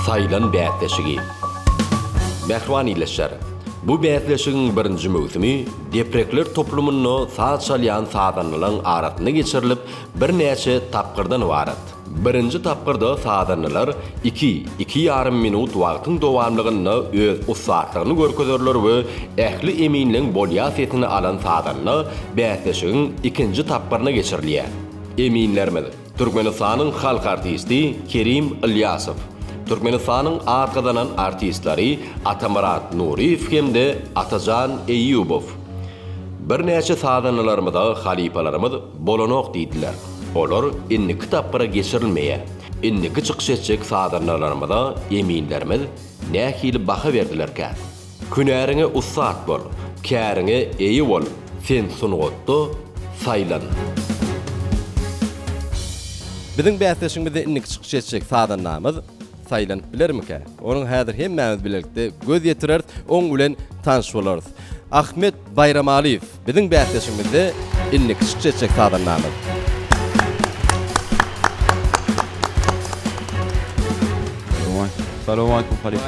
Saylan bätleşigi. Mehriban ileşler. Bu bätleşigiň birinji möwsümi deprekler toplumyny saçalyan sadanlaryň aratyna geçirilip bir näçe tapgyrdan ibaret. Birinji tapgyrda sadanlar 2-2,5 minut wagtyň dowamlygyny öz usatlygyny görkezerler we ähli eminliň bolýasytyny alan sadanlar bätleşigiň ikinji tapgyryna geçirilýär. Eminlermedi. Türkmenistanyň halk artisti Kerim Ilyasow, Türkmenistanyň arkadan artistleri Atamurat Nuriyev hemde Atajan Eyyubov. Bir näçe sadanlarymyzda halipalarymyz bolanok diýdiler. Olar inni kitaplara geçirilmeýär. Inni çykyş etjek sadanlarymyzda eminlerimiz nähili baha berdilerkä. Günäriňe usat bol, käriňe eýi bol. Sen sunugotda saylan. Biziň bätleşiňizde inni çykyş etjek sadanlarymyz saylan bilermike? Onun häzir hemmämiz bilerlikde göz ýetirer, oň bilen tanış bolarys. Ahmet Bayramaliyev biziň bätleşiňizde inni çykyş etjek sadanlarymyz. Assalamu alaikum Halifa.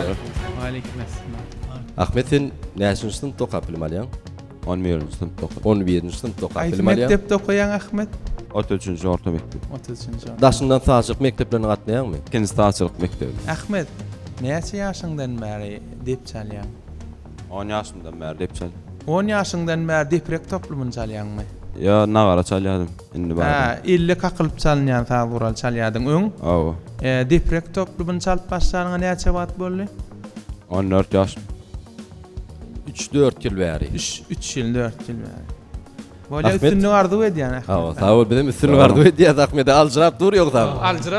Ahmet sen näçinji sınıfda okap bilmalýan? 11-nji sınıfda okudum. 11-nji sınıfda okap Aýsy bilmalýan. mektepde okuyan Ahmet? 33-nji orta mekdep. 33-nji. Daşyndan saçyk mekteplerine gatnaýanmy? Ikinji taçylyk mekdebi. Ahmet, näçe ýaşyňdan bäri dep çalýan? 10 ýaşymdan bäri dep çalýan. 10 ýaşyňdan bäri deprek toplumyny çalýanmy? Ya nagara çalýadym. Indi bar. Ha, ille kakılıp çalýan taýgural çalýadyň öň. Awa. Deprek toplumyny çalyp başlaryňa näçe wagt boldy? 14 ýaş. 3-4 ýyl bäri. 3 ýyl 4 ýyl bäri. Bolýa Ahmet. üstünlüğ ardy edýän Ahmet. Hawa, sağ ol, bizim üstünlük ardy edýär Ahmet, aljyrap dur ýoksa.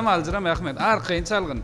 Alcıram Ahmet. Arkayın çalgın.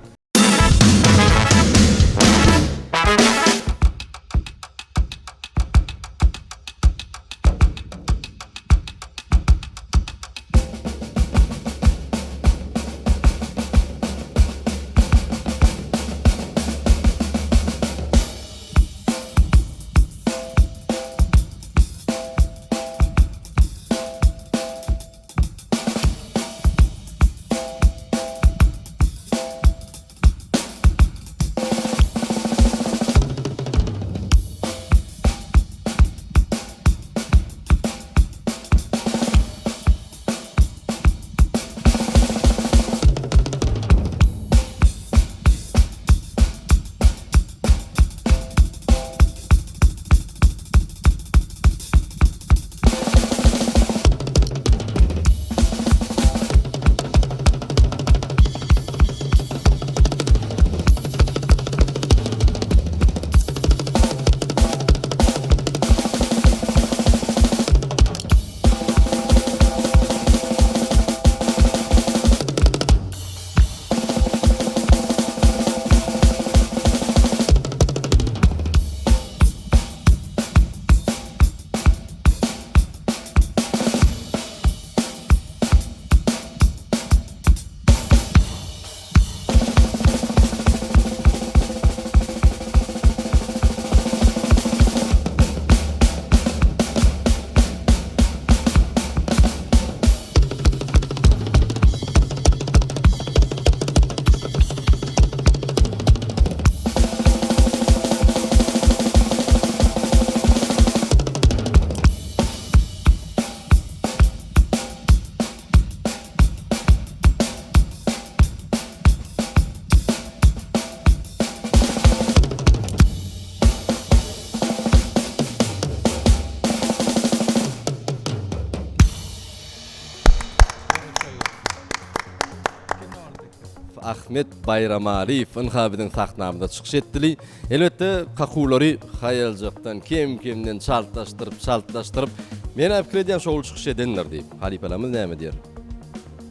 Ahmet Bayramaliyev ynhabidiň sahnamyzda çykyş etdili. Elbetde kakulary haýaljakdan kim-kimden çaltlaşdyryp men äpkir edýän şol çykyş edenler diýip. Halipalarymyz näme diýer?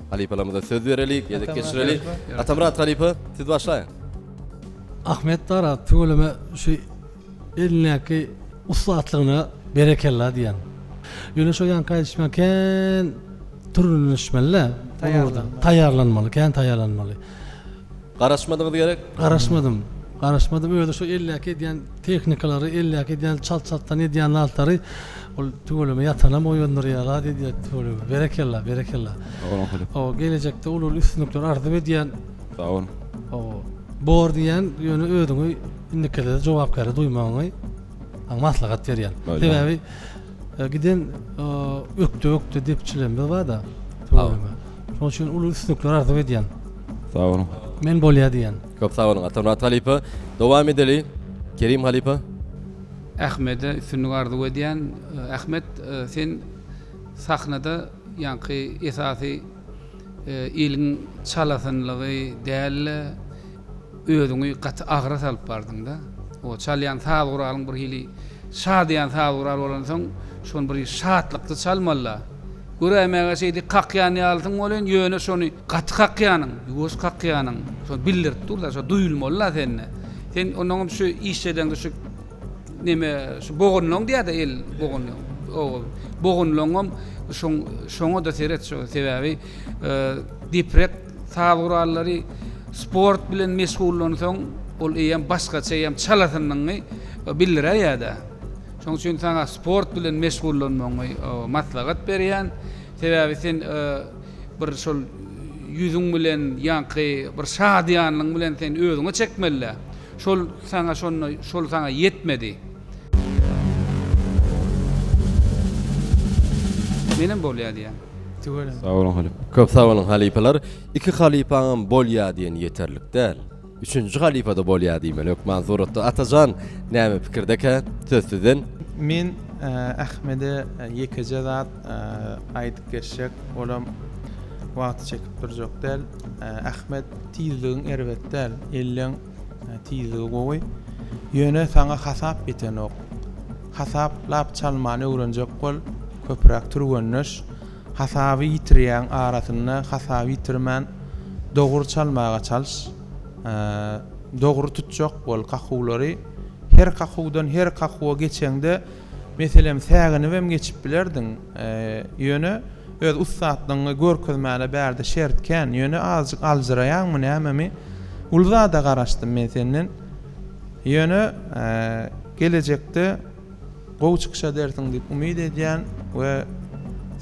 Halipalarymyza söz berelik, ýa-da geçirelik. Atamurat Halipa, siz başlaýyn. Ahmet Dara tügüleme şu elindeki uslatlygyna berekella diýen. Ýöne şo ýan gaýdyşmaken türlüşmeli, taýýarlanmaly, kän taýýarlanmaly. Garaşmadyňyz gerek? Garaşmadım öyle şu illaki diýen teknikalary, illaki diýen çalt-çaltdan edýän altlary ol tügüleme ýatanam oýundurýar diýip tügüleme. Berekella. O gelecekde ulul üstünlükler ardy edýän. Sağ ol. O bor diýen ýöne ödüňi indikede jogapkary duýmagyňy maslahat berýän. Öyle. Sebäbi giden öktü depçilenme bar da. Şoň üçin ulu üstünlikler arzyp edýän. Sağ olun. Men bolýar diýen. Köp sağ olun. Atamrat Halipa. Dowam edeli. Kerim Halipa. Ahmed'e üstünlük arzu ediyen Ahmed sen sahnada yankı esası ilin çalasınlığı değerli ödüňi gat agra salyp bardın da. O çalyan sağuralın bir hili şadiyan sağural bolan soň şon bir şatlykly çalmalla. Göremäge şeýdi kakýan ýaldyň bolan ýöne şonu gat kakýanyň, ýuwus kakýanyň şo bildirip durlar, şo duýulmalla senne. Sen onuň şu işeden şu neme şu boğunluğun diye de el boğunluğun o boğunluğum şoňa da seret şu sebebi diprek sağuralları sport bilen meşgullansaň ol eýem başgaça eýem çalasynyňy bildirer ýa-da. Şoň üçin saňa sport bilen meşgullanmagy maslahat berýän. Sebebi sen bir şol ýüzüň bilen ýanky bir şadyanlyk bilen sen özüňe çekmeli. Şol saňa yetmedi. Benim bolýar diýen. Tügelen. Sağ olun Halip. Köp sağ olun halipalar. Iki halipaňam bolýar diýen ýeterlik däl. Üçüncü halipa da bolýar diýmeli. Ökman zoratda Atajan näme pikirdeke söz sizden. Men Ahmede ýekije zat aýdyp geçjek, olam wagt çekip durjak däl. Ahmed tizligiň erbet däl, elleň tizligi gowy. Ýöne saňa hasap biten ok. Hasaplap çalmany öwrenjek bol, köprak turgönüş. Hasaby ýitirýän arasyna hasaby ýitirmän dogry çalmaga çalış. Dogry tutjak bol kahuwlary. Her kahuwdan her kahuwa geçende meselem sägini hem geçip bilerdiň. Ýöne öz ustadlygyny görkezmäle bärde şertken ýöne azjyk alzyraýanmy näme ulzada garaşdym men senden. Ýöne gelecekde gowy çykşa dersiň diýip umyd edýän we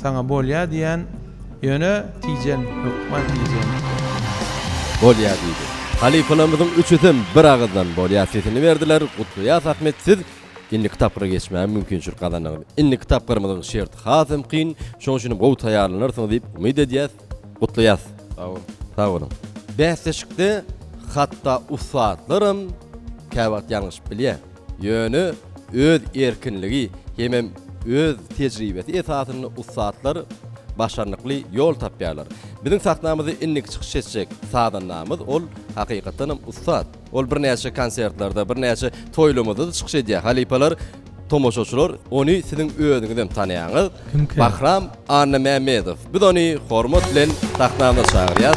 saňa bolýar diýen ýöne tijen hukman tijen. Bolýar diýdi. Halipalarymyzyň üçüden bir agızdan bolýar sesini berdiler. Gutluýas Ahmet siz inni kitaplara geçmäň mümkinçilik gazanýar. Inni kitaplarymyzyň şerti hasym kyn, şoň üçin gowy taýýarlanarsyň diýip umyd edýäs. Gutluýas. Sağ olun. Sağ olun. Bäsleşikde hatda ustatlarym käwagt ýalňyş bilýär. Ýöne öz erkinligi hemem öz tejribesi esasyny ustatlar başarnykly ýol tapýarlar. Biziň sahnamyzy innik çykyş etjek sadanamyz ol hakykatan ustat. Ol bir näçe konsertlerde, bir näçe toýlamada da çykyş edýär. Halipalar, tomoşaçylar ony siziň özüňizden tanýaňyz. Bahram Anna Mehmedow. Biz ony hormat bilen sahnamyza çagyrýar.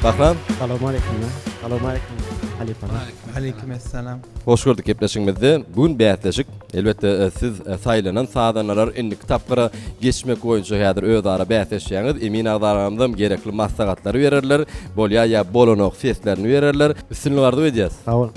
Bahram, Assalamu alaykum. Assalamu alaykum. Aleykümselam. hoş gördük hepleşiňizde. Bugün bäsleşik. Elbette siz saýlanan sadanlar indi kitaplara geçmek boýunça häzir özara bäsleşýäňiz. Emin agdaramdym gerekli maslahatlary bererler. Bolýa ýa bolanok seslerini bererler. Üstünlük arzu edýäs. Sağ ol.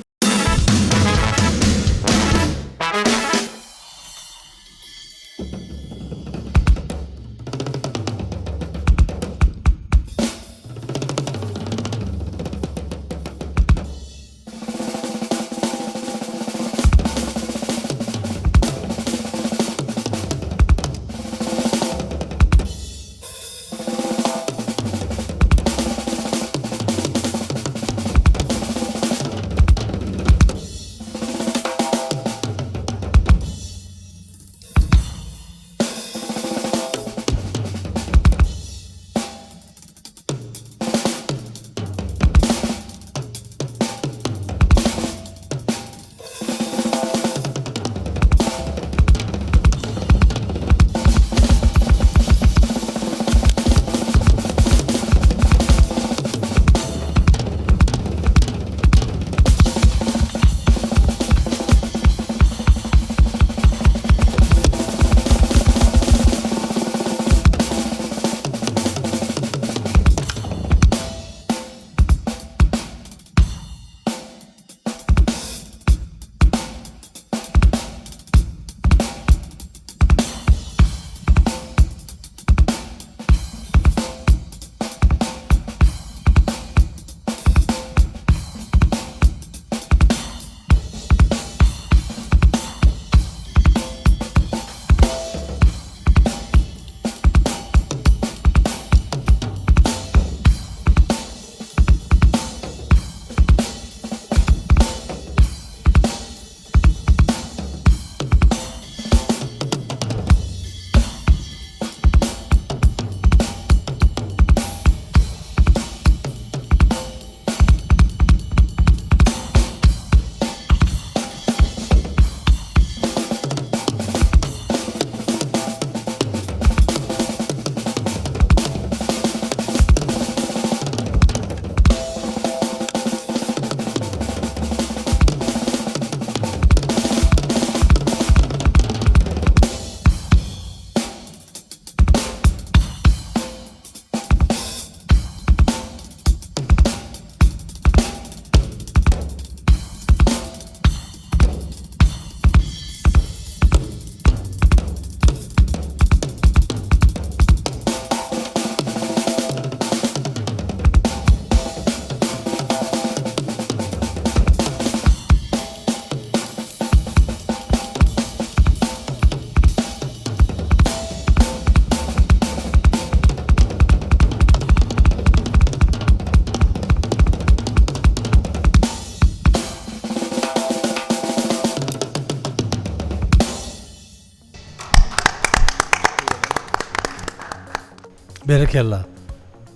Berekella.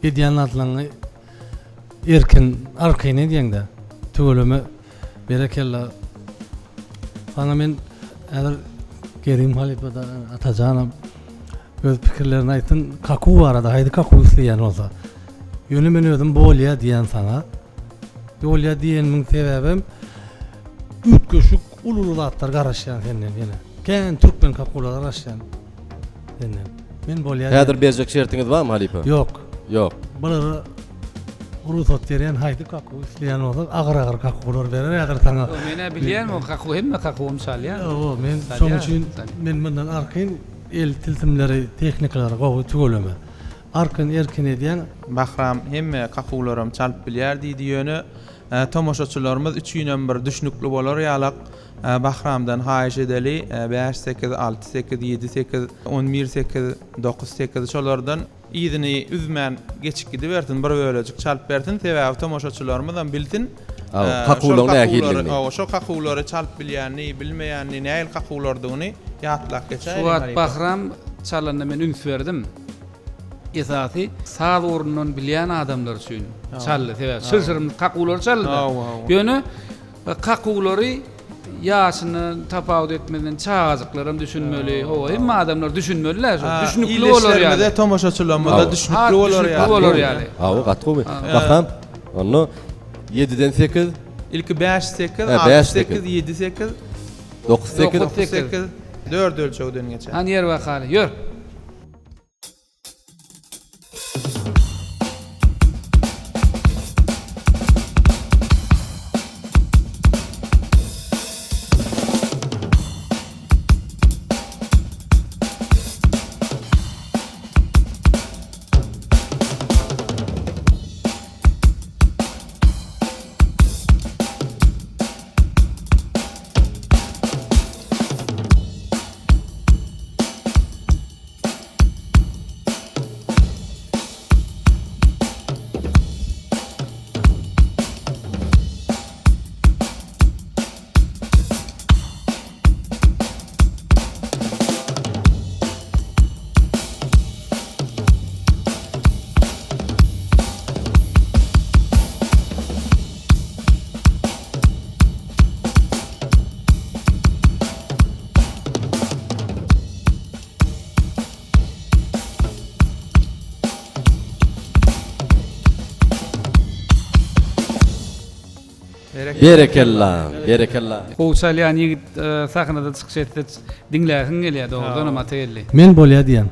Edýän atlaňy erkin arkyny diýende. Tügeleme berekella. Bana men eger Kerim Halipada atajanam öz pikirlerini aýtyn. Kaku barada haýdy kaku isleýän bolsa. Ýöne men özüm bolýa diýen sana. Bolýa diýeniň sebäbim ütköşük ululu zatlar garaşýan senden ýene. Kän türkmen kakular garaşýan senden. Men bolýa. Häzir berjek şertiňiz barmy Halipa? Ýok. Ýok. Bulary urusat berýän haýdy kaku isleýän bolsa agyr-agyr kakular berer ýa-da taňa. Mene bilýärmi kaku hemme kaku misal ýa. Men şoň üçin men bundan arkyn el tiltimleri, teknikalary gowy tügeleme. Arkyn erkin edýän Bahram hemme kakularym çalyp bilýär diýdi ýöne tomoşaçylarymyz 3-ýden bir düşnükli bolar ýalak Bahramdan haýyş edeli 5 8 6 8 7 8 11 8 9 8 şolardan ýygyny üzmän geçik gidip bertin bir bölejik çalyp bertin sebäbi tomoşaçylarymyzdan bilsin. Kakular nähilini. Şo kakulary çalyp bilýänni, bilmeýänni, näil kakulardygyny ýatlap geçer. Suat Bahram çalanda men üns berdim. Esasy sağ orundan bilýän adamlar üçin çaldy. Sebäbi sözürüm kakular çaldy. Ýöne kakulary ýaşyny tapawut etmeden çağazyklarym düşünmeli. O hemme adamlar düşünmeliler. Düşünükli bolar ýaly. Ýa-da tomoşaçylarymyzda düşünükli bolar ýaly. Hawa gatgowy. Bahram onu 7-den 8 ilki 5 8 5, 6 8 7 8 9 8 8 4 ölçegden geçer. Han yer wakaly. Ýör. Berekella, berekella. O çalyan ýigit sahnada çykyş etdi. Dinlägiň gelýär dogrudan ama tegelli. men bolýa diýen.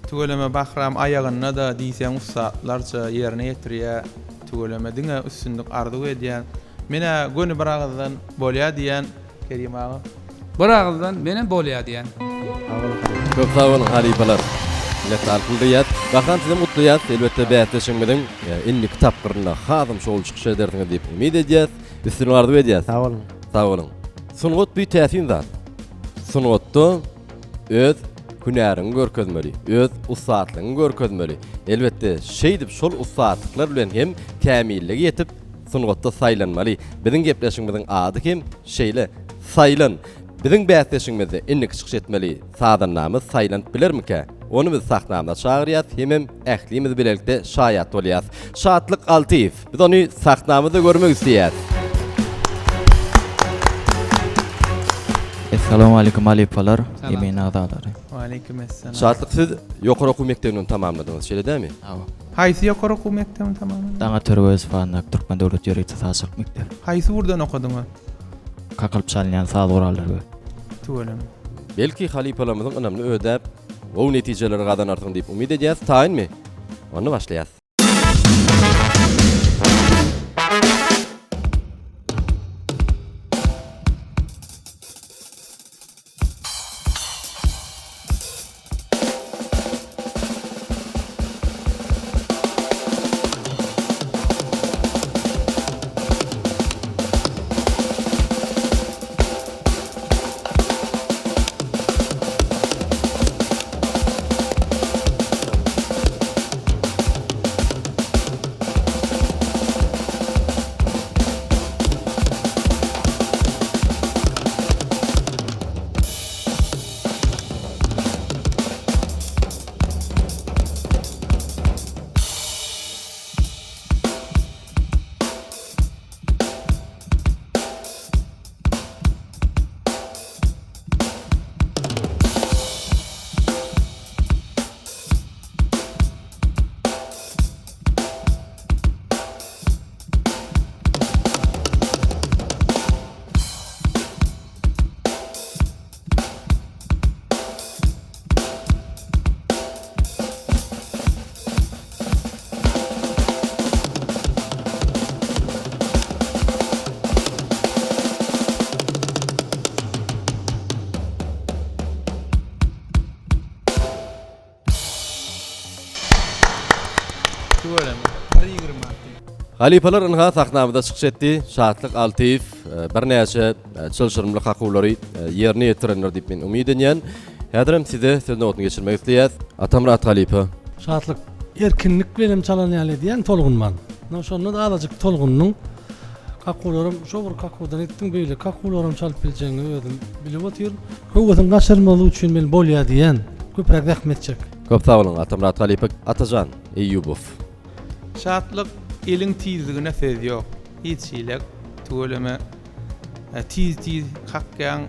Tügeleme Bahram aýagyna da diýsen ustalarça ýerine ýetirýär. Tügeleme diňe üstünlük ardy edýän. Mene göni bir agızdan bolýa diýen Kerim ağa. Bir agyldan mene bolýa diýen. Köp sağ olun halipalar. Letal kuldiyat. Bahram size mutluyat. Elbette bäýtleşmeden inni kitap gyrynda hazym şol çykyş ederdiňiz diýip umid edýäs. Üstün ardy edýäs. Sağ olun. Sağ olun. Sungat bir täsin zat. Sungatda öz günärini görkezmeli, öz usatlygyny görkezmeli. Elbette şeýdip şol usatlyklar bilen hem kämillige ýetip sungatda saýlanmaly. Biziň gepleşigimiziň ady kim? Şeýle saýlan. Biziň bäýtleşigimizde inni çykyş etmeli. Sadanamyz saýlanyp bilermike? Onu biz sahnamda çağırýas, hemem ählimiz bilelikde şaýat bolýas. Şatlyk Altyýew. Biz onu sahnamyzda görmek isleýäs. Assalamu alaykum alipalar, emin adalary. Wa alaykum assalam. Şatlyk siz ýokary okuw mektebinden tamamladyňyz, şeýle dämi? Haýsy ýokary okuw mektebi tamamladyň? Daňa Törwez fanda Türkmen döwlet ýöregçi saçlyk mektebi. Haýsy burdan okudyň? Kakılıp çalýan sağ urallar we. Tügeleme. Belki halipalarymyzyň önemli ödäp, o netijeleri gadan artyň diýip umid edýäs. Taýinmi? Onu başlaýas. Tuğulama. 1.20. Halipalar ynha sahnamyda çykyş etdi. Şatlyk Altyif bir näçe çylşyrymly hakulary ýerine ýetirenler diýip men umyt edýän. Häzirem size söz nowatny geçirmek isleýär. Atamrat Halipa. Şatlyk erkinlik bilen çalan ýaly diýen tolgunman. Şonda da azajyk tolgunnyň kakularym şo bir kakudan etdim beýle kakularym çalyp biljeňi özüm bilip otyr. Howatyn gaşyrmaly üçin men bolýar diýen köprek rahmet çek. Köp sag bolun Atamrat Halipa. Atajan Eýubow. Şatlyk eliň tizligine söz ýok. Hiç şeýle tuğulama tiz hakkan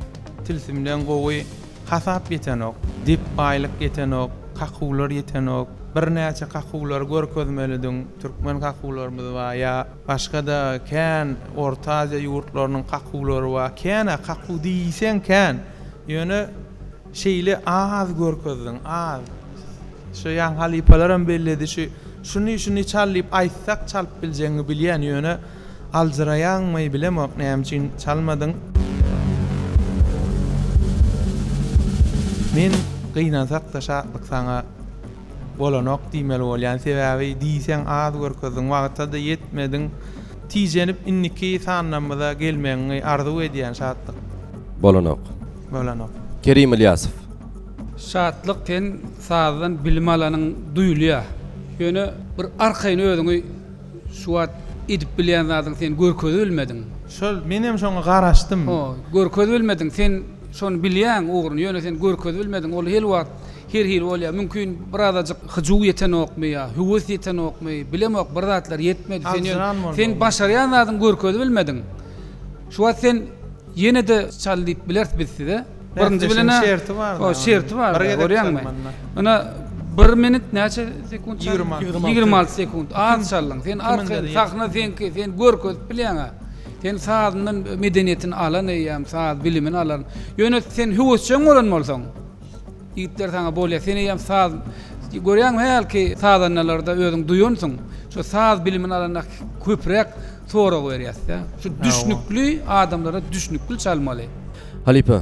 tilsimden gowy hasap ýetenok, dip baýlyk ýetenok, kakular ýetenok. Bir näçe kakular görkezmelidiň. Türkmen kakularymyz bar ýa başga da kän Orta Aziýa ýurtlarynyň kakulary bar. Kän kaku diýsen kän. Ýöne şeýle az görkezdiň, az. Şu ýan halipalaram belledi şunu çalyp aýtsak çalyp biljeňi bilýän ýöne alzyraýanmy bilemok näme üçin çalmadyň. Men gynansak da şatlyk saňa bolanok diýmeli bolýan sebäbi diýsen az görkezdiň wagtda da ýetmediň. Tijenip inniki sannamyza gelmeňi arzu edýän şatlyk. Bolanok. Kerim Ilyasow. Şatlyk ten sazdan bilim alanyň duýulýa. Ýöne bir arkaýyny özüňi şu wagt edip bilýän zadyň sen görkezip bilmediň. Şol menem şoňa garaşdym. Görkezip bilmediň sen şonu bilýän ogruny ýöne sen görkezip bilmediň. Ol hel wagt her bolýar. Mümkin birazajyk hyjuw ýetenokmy ýa hüwes ýetenokmy bilemok bir zatlar ýetmedi. Sen başarýan zadyň görkezip bilmediň. Şu wagt sen ýene de çaldyp bilersiz bizde. Birinci bilene şerti var. O şerti var. Görýänmi? Ana 1 minut näçe sekund? 26 sekund. Az çaldyň. Sen arka sahna sen görkezip bilýän. Sen sazynyň medeniýetini alan ýa saz bilimini alan. Ýöne sen hüwesçiň bolan bolsaň. Ýigitler sana bolýar. Sen ýa saz görýänmi helki sazanlarda özüň duýunsyň. Şu saz bilimini alana köprek sorak berýärsiň. Şu düşnükli adamlara düşnükli çalmaly. Halipa.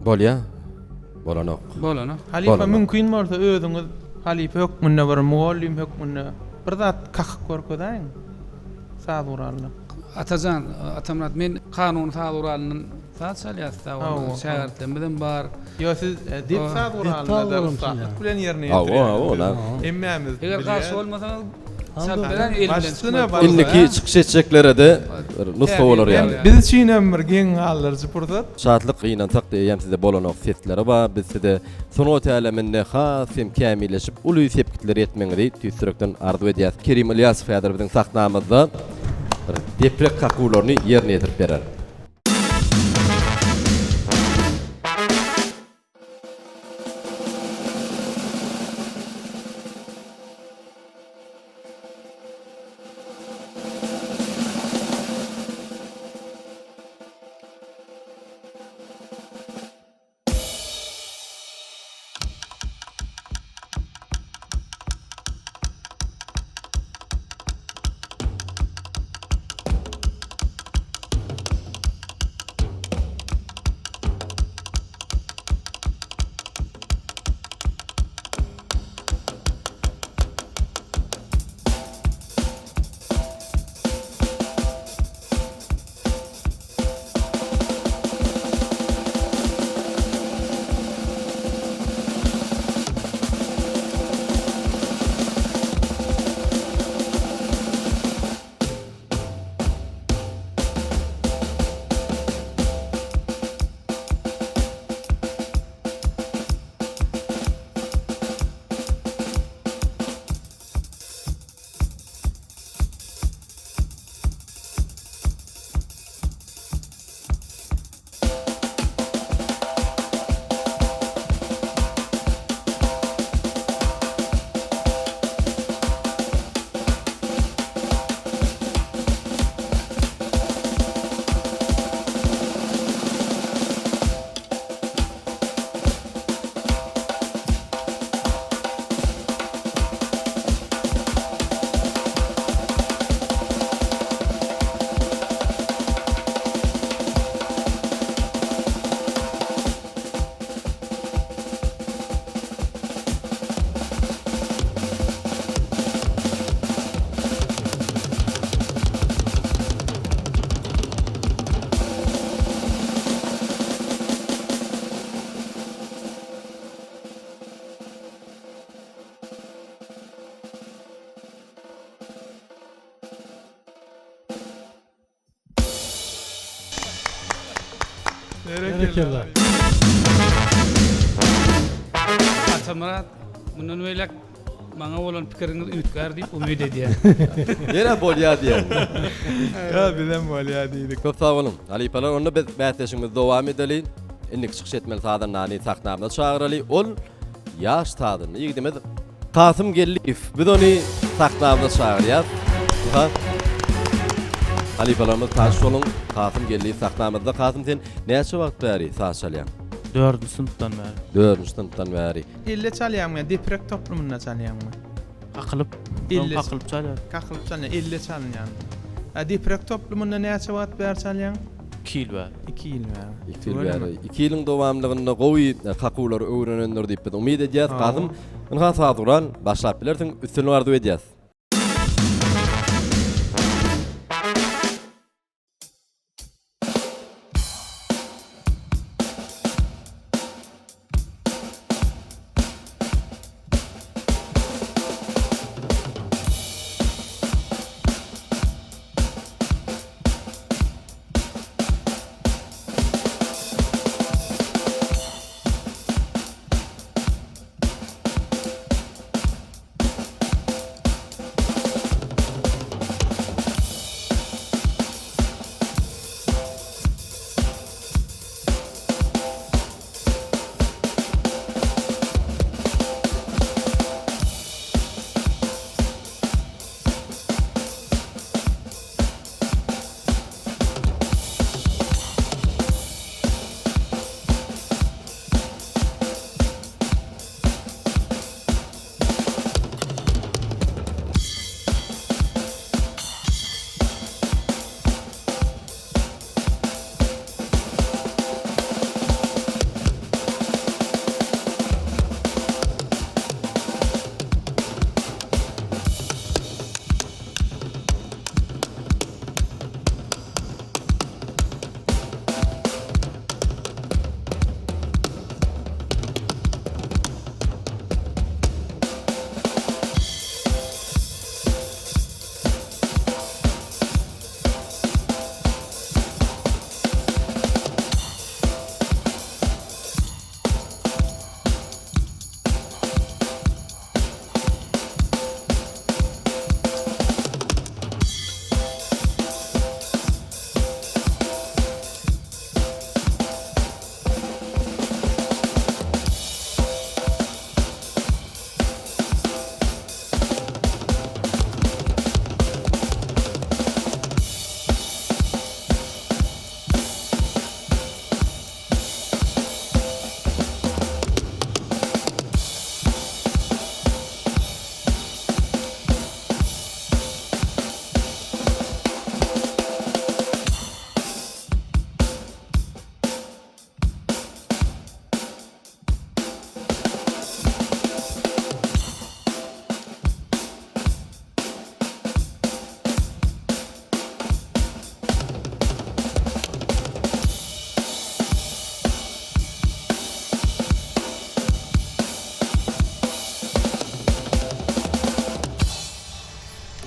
Bolýa. Bolanok. Halipa mümkin bolsa özüňiz halipa hökmünde bir muallim hökmünde bir zat kakyk görkezäň. Saz uraldy. Atajan, Atamrat men kanun saz uralynyň saz çalýarsa, şähertlemeden bar. Yo siz dip saz uraldy bilen ýerine ýetirin. Emmämiz. Eger gaşy bolmasa çalbyran elinden. Inniki çykyş etjeklere de nusxa bolar ýaly. Biz üçin bir geň alyrjy pursat. Şatlyk gynansak diýýäm size bolanok setleri bar. Bizde sonot eleminde has hem kämilleşip uly sepkitler etmeňi tüýsürekden arzu edýär. Kerim Ilyasow häzir biziň sahnamyzda deprek kakularyny ýerine ýetirip berer. Berekeller. Atamurat bundan öylek bana olan pikiriniz ütkar deyip ümit ediyor. Yine bolya diyen. Ya bilen bolya diýdik. Köp sağ olun. Alipalar onu bätleşimiz dowam edeli. Innik çıkış etmeli tadan nani saknamda çağıraly. Ol yaş tadan. Ýigdimiz Kasım Gelliýew. Biz onu saknamda çağırýar. Ha. Alipalarymyz taş olun. Kasım Gelliýew saknamda. Kasım sen näçe wagt bäri saç çalýan? 4-nji sınıftan bäri. 4-nji sınıftan bäri. İlle çalýanmy, deprek toplumunda çalýanmy? Kakılıp, İlle- kakılıp çalýar. Kakılıp çalýan, elle çalýan. Deprek toplumunda näçe wagt bäri çalýan? 2 ýyl bäri. 2 ýyl bäri. 2 ýyl bäri. 2 ýylyň dowamlygyny gowy kakulary öwrenendir diýip biz umyt edýäs. Kasım, ynha saduran başlap bilersiň, üstüne bardy edýäs.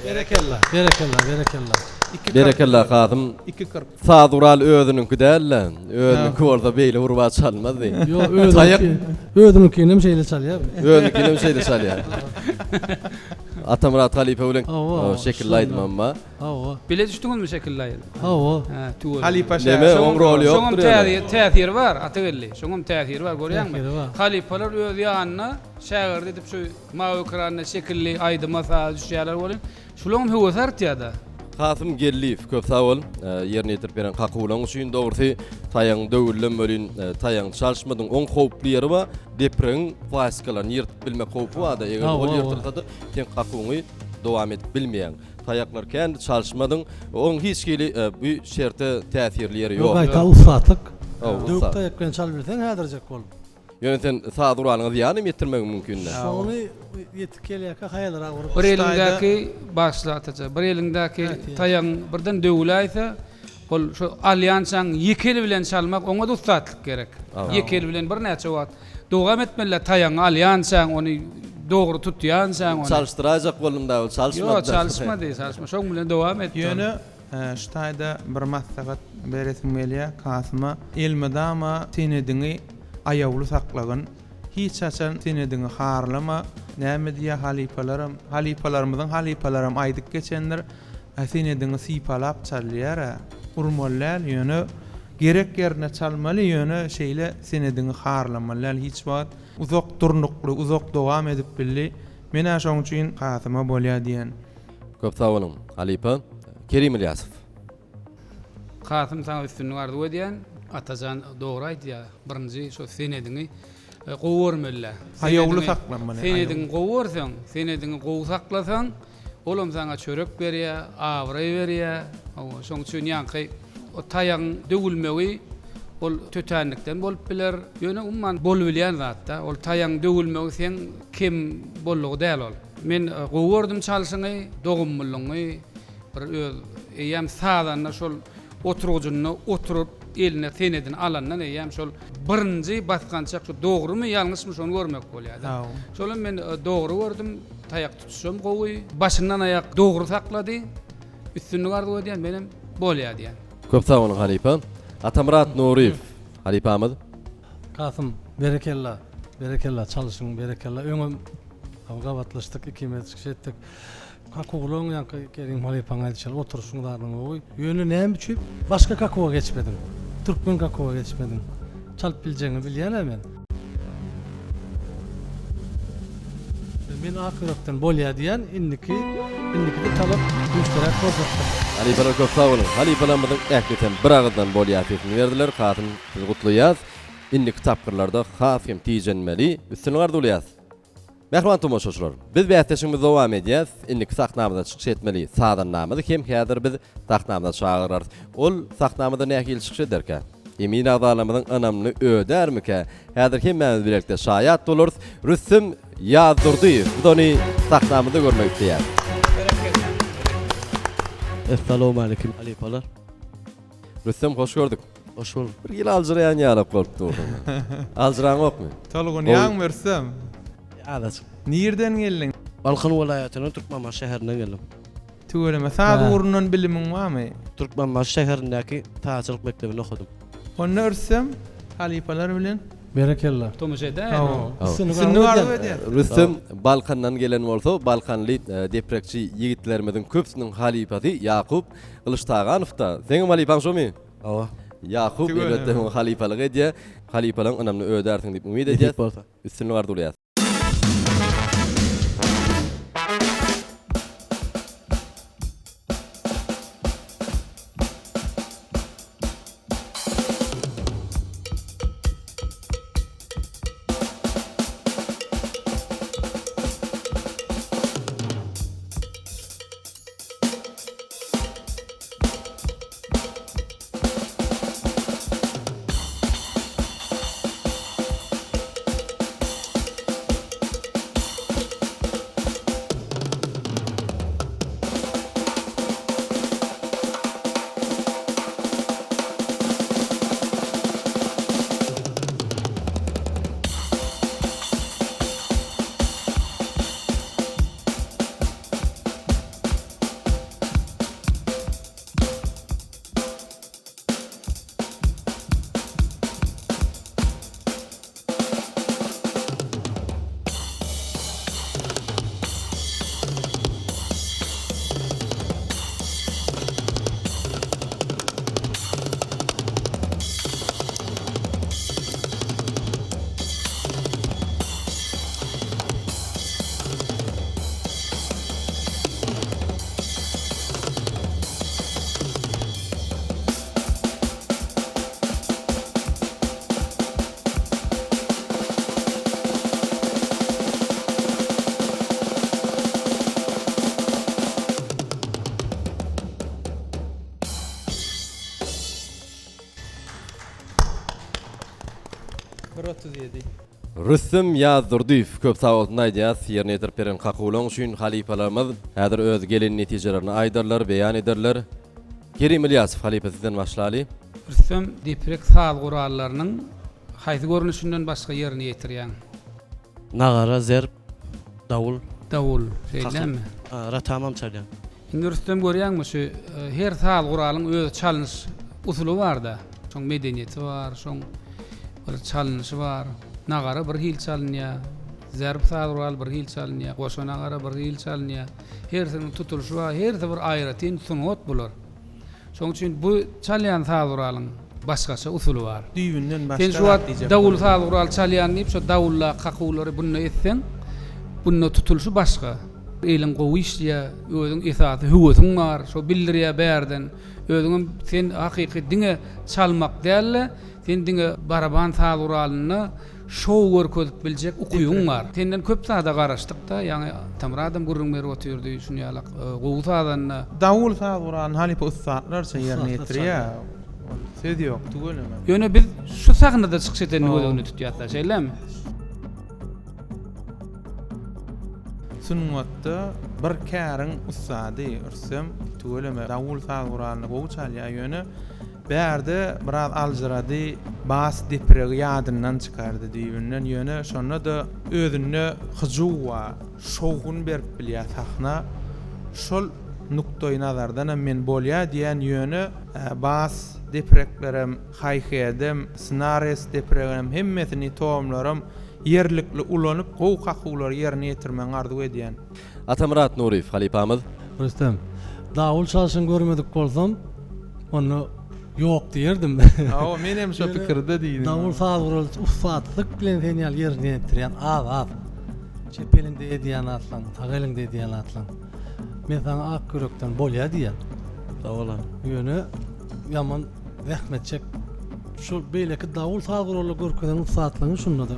Berekeller. Berekeller. Berekeller Kasım. 2.40. Sadural özününki dälle. Özününki orada beýle urba çalmazdy. Yo, Tayak- ödümkinem şeyle çalýar. Özününki şeýle çalýar. Atamurat Halipe bilen Awa, şekillaydım amma. Hawa. Bile düşdüňiz mi şekilläýär? Hawa. Ha, tuğul. Halipa Neme şäher. on rol Şoňam ýokdur ýa-da. täsir var, atagelli. Şoňam täsir var, görýärmi? Täsiri var. Halipalar öz ýanyna şäher edip şu mawy ekranna şekilli aýdyma saz düşýärler bolan. Şularyň höwesi artýarda. Kasım Gelliýew köp sağ ol. Ýerine ýetirip beren kakulan üçin dogry taýaň döwüllem bolyn taýaň çalşmadyň oň howply ýeri bar. Depreň faskalaryny ýyrtyp bilmek howpy bar da. Eger ol ýyrtylsa da sen kakuňy dowam edip bilmeýän. Taýaklar kendi çalşmadyň oň hiç kili bu şerte täsirli ýeri Yok. ýok. Gaýta ufatlyk. Ufa. Döwükde ýeklen çal bilsen häzirjek bolup. Ýöne sen saduralyňy ýany ýetirmek mümkin. Şonu ýetip kelýärkä haýalara gurup. Bir elindäki başlataja, bir elindäki taýaň birden döwüläýse, ol şu alyansaň iki el bilen çalmak oňa da ustatlyk gerek. Iki el bilen bir näçe wagt dowam etmeli taýaň alyansaň ony dogry tutýansaň ony. Çalıştıracak bolumda çalşmady. Yo, çalışmady, çalışma. Şoň bilen dowam et. Ýöne ştaýda bir maslahat beretmeliye Kasyma elmedama senedini ayawly saklagan hiç açan senedini harlama näme diýe halifalarymyzyň halifalaram aýdyp geçenler senedini sipalap çalýar urmallar ýöne gerek yerine çalmaly ýöne şeýle senedini harlamalar hiç wagt uzak durnukly uzak dowam edip billi men şoň üçin Kasyma bolýar diýen. Köp sag bolun. Halipa Kerim Ilyasov. Kasym saňa üstünlük ardy diýen Atajan dogry aýdýar. Birinji şo senedini gowurmella. Ayawly saklanmaly. Senedini gowursaň, senedini gowy saklasaň, olam saňa çörek berýär, awry berýär. Şoň üçin ýanky o taýaň dögülmegi ol tötänlikden bolup biler. Ýöne umman bolup bilýän zatda. Ol taýaň dögülmegi sen kim bollugy däl ol. Men gowurdum çalşyňy, dogummulyňy bir öz ýam sadanna şol oturgugyny oturup eline senedini alandan ýam şol birinji baskançak şu dogrymy ýalňyşmy şonu görmek bolýar. Şolum men dogry gördüm, taýak tutuşum gowy, başyndan aýak dogry saklady, üstünlük ardy diýen menem bolýar diýen. Köp sag bolun Halipa. Atamurat Nuriýew. Halipamyz. Kasım berekella, berekella çalışyň, berekella öňüm gabatlaşdyk, ikimiz çekdik. Kakugulun yankı Kerim Halipaň aýdyşyl oturuşuňdaryň oý. Ýöne näme üçin başga kakuga geçmedim. Türkmen kakuga geçmedim. Çalyp biljeňi bilýän men. Men akyrakdan bolýar diýen indiki de talap müşterek bozupdy. Halipalar köp sag bolun. Halipalarymyzyň ähketen bir agdan bolýatyny berdiler. Kasym siz gutluýas. Indiki tapgyrlarda hasym tijenmeli, üstünlük ardy bolýas. Mehriban tomoşaçylar, biz bähtäşimiz dowam edýäs. Indiki sahnamyza çykyş etmeli. Sadan namyzy kim häzir biz sahnamyza çağırarys. Ol sahnamyza nähil çykyş ederkä? Emin adalamyzyň anamly ödermike? Häzir kim bilen birlikde şaýat bolurys. Rüstem Ýazdurdyýew. Buny sahnamyzda görmek istəyär. Assalamu alaykum halipalar. Rüstem hoş gördük. Hoş bulduk. Bir ýyl alжyraýan ýalyp bolupdy. Alжyraň okmy? Tolgun ýaň bersem. Adaç. Nirden geldin? Balkan welaýatynyň Türkmenbaş şäherine geldim. Töwereme sag urundan bilimin barmy? Türkmenbaş şäherindäki taýyçylyk mektebinde okudum. Onu örsem halipalar bilen Berekella. Tomoşeda. Üstünlük ardy diýen. Rüstem Balkandan gelen bolsa, Balkanly deprekçi ýigitlerimizin köpsiniň halipasy Ýakup Ylıştaganow da. Seňi halipaň şomy? Awa. Ýakup elbetde halipalyk edýär. Halipalaryň anamny ödersiň diýip umyt edýär. Üstünlük ardy bolýar. Rüstem Ýazdurdyýew köp sag bolsun aýdýas. Ýerine ýetirip beren kakularyň üçin halipalarymyz häzir öz gelen netijelerini aýdarlar, beýan ederler. Kerim Ilyasow halipa sizden başlaly. Rüstem deprek sal gurallarynyň haýsy görnüşinden başga ýerine ýetirýän. Nagara, zerb, davul. Davul, şeýlemi? Ratamam çalýan. Indi Rüstem görýänmi şu her sal guralyň öz çalyş usulu var da. Şoň medeniyeti var, şoň bir çalynşy var. Nagara bir hil çalynýar. Zerb sadral bir hil çalynýar. Goşa nagara bir hil çalynýar. Hersiniň tutulşy var, herse bir aýratyn sunat bolar. Şoň üçin bu çalýan sadralyň başgaça usulu var. Düýünden başga. Sen şu wagt dawul sadral çalýan diýip şo dawulla kakawlary bunu etsen, bunu tutulşy başga. Elin gowy işlýär, özüň esaty hüwütiň var, şo bildirýär bärden. Özüň sen hakyky diňe çalmak dälle, sen diňe baraban sadralyny şow görkezip biljek ukuyuň var. Senden köp sada garaşdyk da, ýani tamradym gurrun beri otyrdy, şunýalak gowy sadanyny. Dawul sadralyny halypa ustatlarça ýerine ýetirýär. Söz ýok, tügeleme. Ýöne biz şu sahnada çykyş eden ödegini tutýarlar, şeýlemi? Sunwatda bir käriň ustady ürsem, tügeleme dawul sadralyny gowy çalýar ýöne bärde biraz aljyrady, bas depregi ýadyndan çykardy diýinden ýöne şonda da özüne hyjuwa, şowgun berip bilýär sahna. Şol nukta-i nazardan men bolýar diýen ýöne bas depreklerim, haýhyadym, ssenariýs depreklerim hemmesini tomlarym yerlikli ulanyp gowy kakawlary ýerine ýetirmäň arzu edýän. Atamurat Nuriýew halypamyz. Rüstem, dawul çalşyny görmedik bolsam, onu ýok diýerdim. Awa men hem şo pikirde diýdim. Dawul sadral ufatlyk bilen genial ýerine ýetirýän az. Çepelinde edýän atlan, tagelinde edýän atlan. Men sana ak kürekden bolýar diýen. Dawula. Ýöne ýaman rahmet çek. Şu beýleki dawul sadraly görkezden usatlygyny şunda da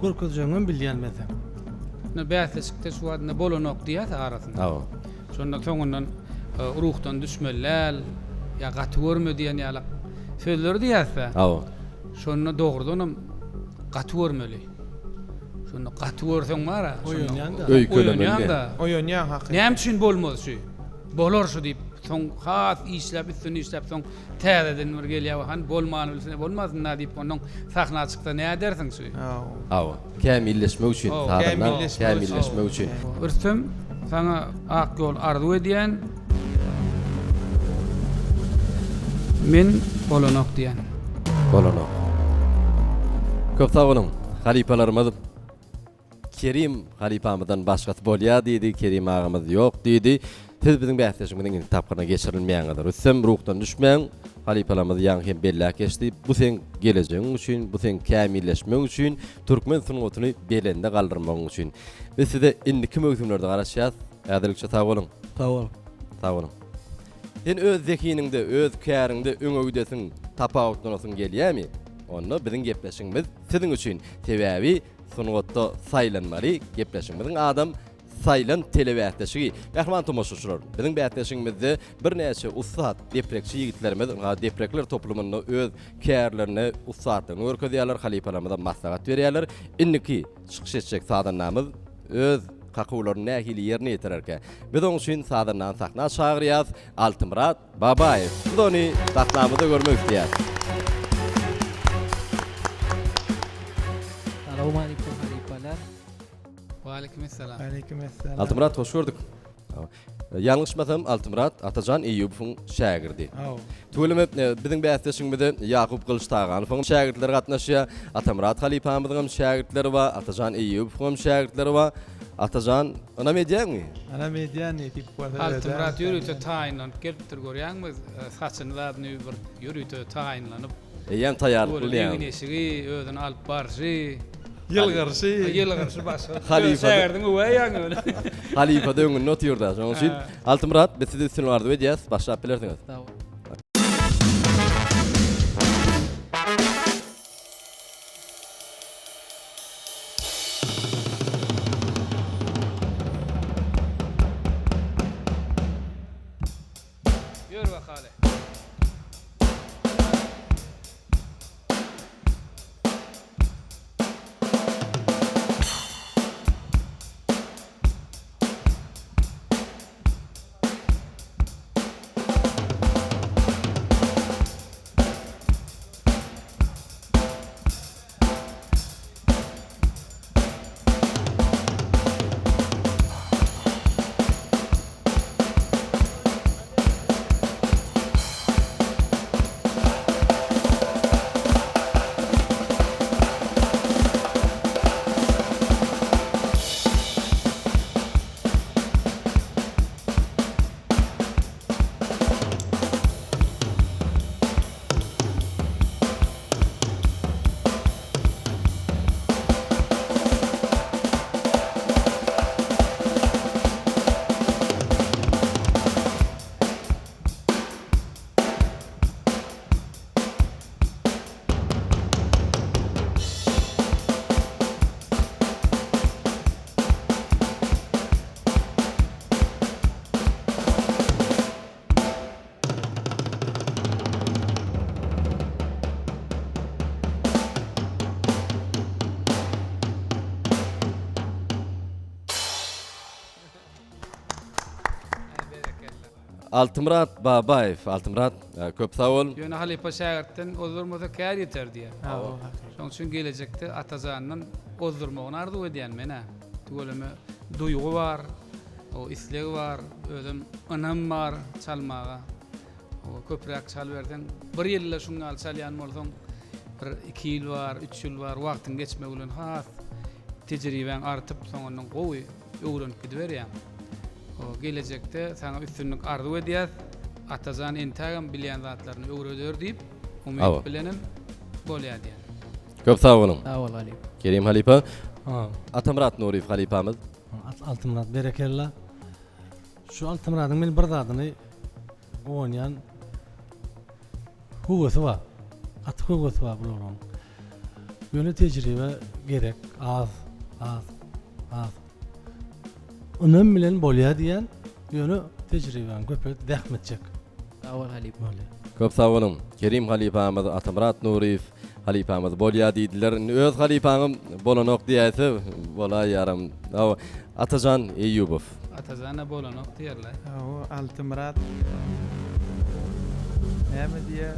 görkezjeňden bilýänmesem. Ne bäsleşikde şu adna bolanok diýär arasynda. Awa. Şonda soňundan ruhdan düşmeler, ya gaty görme diýen ýalak sözler diýärse. Awa. Şonu dogrudan gaty görmeli. Şonu gaty görseň mara, Oýunýanda. Öý kölemeli. Oýunýan hakyky. Näme üçin bolmaz şu? Bolar şu diýip soň has işläp, üstüni işläp soň täzeden bir gelýär, han bolmany bilse bolmaz na diýip onuň sahna çykda näme dersiň şu? Awa. Kämilleşmek üçin, kämilleşmek üçin. Ürsüm sana ak ýol arzu edýän men bolanok diýen. Bolanok. Köp sag bolun. Halipalarymyz Kerim halipamyzdan başgasy bolýar diýdi, Kerim agamyz ýok diýdi. Siz biziň bäsleşigimiň tapgyna geçirilmeýändir. Üsem ruhdan düşmeň, halipalarymyz ýa hem bellä geçdi. Bu sen gelecegiň üçin, bu sen kämilleşmek üçin, türkmen sunuwatyny belende galdyrmak üçin. Biz size indiki möhümlerde garaşýas. Ädilikçe sag bolun. Dawul. Sag bolun. Sen öz zekininde, öz kärinde öňöýdesin, tapawutlanasyn gelýärmi? Onu biziň gepleşigimiz siziň üçin sebäbi sunuwatda saýlanmaly gepleşigimiň adam saylan telewätdeşigi. Gahman tomoşaçylar, biziň bätdeşigimizde bir näçe ustad deprekçi ýigitlerimiz, deprekler toplumyny öz kärlerini ustadlygyny görkezýärler, halipalarymyza maslahat berýärler. Indiki çykyş etjek sadanyňamyz öz kakawlaryny nähili ýerine ýetirerke. Biz onuň üçin sadandan sahna çagyrýas Altymurat Babaýew. Biz ony sahnamyzda görmek istýär. Assalamu alaykum halipalar. Wa alaykumussalam. Aleykümselam. Altymurat hoş gördük. Yanlışmasam Altymurat Atajan Eýubowyň şagirdi. Tügelime biziň bäsleşigimizde Ýakup Kılıçdaganowyň şagirdleri gatnaşýar. Atamurat halipamyzyň şagirdleri we Atajan Eýubowyň şagirdleri we Atajan ana medýämi? Ana medýan etip bolýar. Altymurat ýürüýte taýinlanyp gelipdir görýärmiz. Saçynlaryny bir ýürüýte taýinlanyp. Eýem taýýar bolýar. bolýar. Ýeşigi, özüni alyp barşy. Ýylgyrşy. Başa. Halifa. Şäherdiň öwäýäňi öyle. Halifa döňünde otyrda. Şoň üçin Altymurat biz sizi üstün arzu edýäs. Başlap bilersiňiz. Dawul. Ýür bakale. Altımrat Babayev. Altımrat köp sağ ol. Ýöne Halipa şäherden ozdurmasa kär ýeter diýe. Ha, Şoň üçin gelecekde atazanyň ozdurmagyny arzu edýän mene. Tügeleme duýgu bar, o islegi bar, özüm anam bar çalmaga. O köprek çal berden bir ýylla şuňal çalýan bolsaň bir 2 ýyl bar, 3 ýyl bar wagtyň geçmegi bilen has tejriben artyp soňundan gowy öwrenip gidiberýär. O gelecekde sana üstünlük arzu edýär. Atazan entagam bilýän zatlaryny öwreder diýip Awa. umyt bilenim bolýar diýär. Köp sağ olun. Sağ ol Ali. Kerim Halipa. Ha, Atamrat Nurif Halipamız. Altımrat berekella. Şu Altımrat'ın bir zadyny oýnayan hugusy var. At hugusy var bularň. Ýöne tejribe gerek, az. Önüm bilen bolýar diýen ýöne tejriben köpet dähmetjek. Sağ ol Ali. Köp sağ olun. Kerim Halipamız, Atamrat Nurif Halipamız bolýar diýdiler. Öz Halipaňym bolanok diýäse bola ýaram. Atajan Eýubow. Atazana bolanok diýerler. O Altımrat näme diýe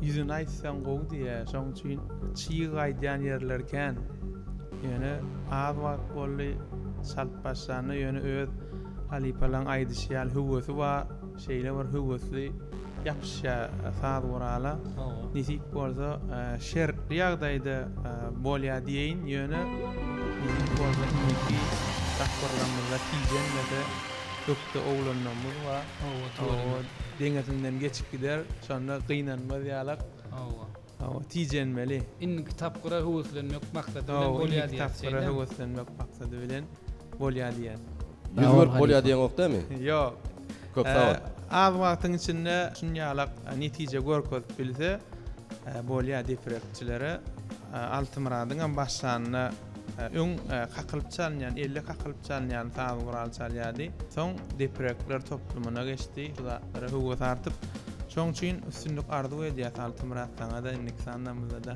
yüzüni aýtsaň gowy diýe. Şoň üçin çiğ aýdýan ýerlerken ýöne az wagt bolly salt başlany ýöne öz Halipalaň aýdyşýal hugusy var, şeýle bir hugusy ýapşa saat gorala. Nisip bolsa şer ýagdaýda bolýar diýin ýöne nisip bolsa iki takvarlanmada tijenmede köpde oğlanlarımız var. O dengesinden geçip gider, sonra kıynanmaz ýalak. O tijenmeli. In kitap gura huguslenmek maksady bilen O bolýar ilk diýär. tapkara heveslenmek maksady bilen bolýar diýen. Yüzgör bolýar diýen ok dämi? Ýok. Köp sağ ol. Az wagtyň içinde şunýalak netije görkezip bilse bolýar diýiprekçilere Altımradyň başlanyna öň kakylyp çalýan, elle kakylyp çalýan saz gural çalýardy. Soň deprekler toplumuna geçdi. Şulara hugus artyp, şoň üçin üstünlük arzu edýär Altımrat saňa da indiksanamyzda da.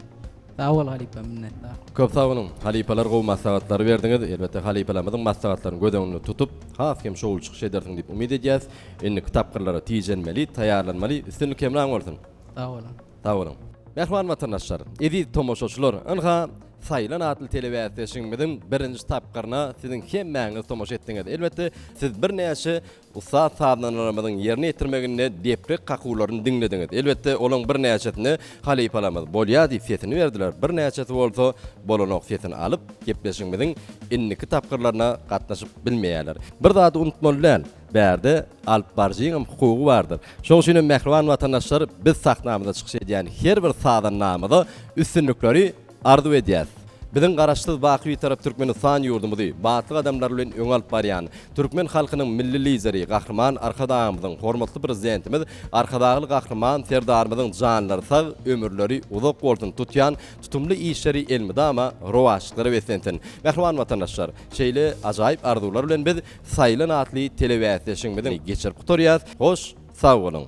Sağ ol Ali minnetdar. Köp sağ olun. Halipalar gowy maslahatlary berdiňiz. Elbetde halipalarymyzyň maslahatlaryny gödeňini tutup, has kim şol çykyş ederdiň diýip umyt edýäs. Endi kitapkyrlara tijenmeli, taýýarlanmaly, üstünlük kemran bolsun. Sağ ol. Sağ olun. Mehman vatandaşlar, eziz tomoşaçylar, ynha Saylan adlı telewizyon birinci tapkırına sizin hemmäňiz tomoş etdiňiz. Elbette siz bir näçe usta saadlanlarymyzyň ýerine ýetirmeginde deprek kakularyny diňlediňiz. Elbette olaň bir näçesini halipalarymyz bolýar diýip sesini berdiler. Bir näçesi bolsa bolanok sesini alyp gepleşiňiziň inniki tapkırlaryna gatnaşyp bilmeýärler. Bir zat unutmalylar. Berde alp barjyň hukugy bardyr. Şoň üçin mehriban vatandaşlar biz sahnamyzda çykyş edýän her bir sadan namyda üstünlükleri arzu edýäs. Biziň garaşsyz waky tarap Türkmenistan ýurdumyzy batly adamlar bilen öň alyp barýan Türkmen halkynyň milli lideri, gahrman arkadaşymyzyň hormatly prezidentimiz, arkadaşly gahrman serdarymyzyň janlary sag, ömürleri uzak bolsun tutýan tutumly işleri elmidama rowaşlyklary besensin. Mehriban vatandaşlar, şeýle ajaýyp arzular bilen biz Saylan adly telewizyon geçirip turýas. Hoş, sag bolun.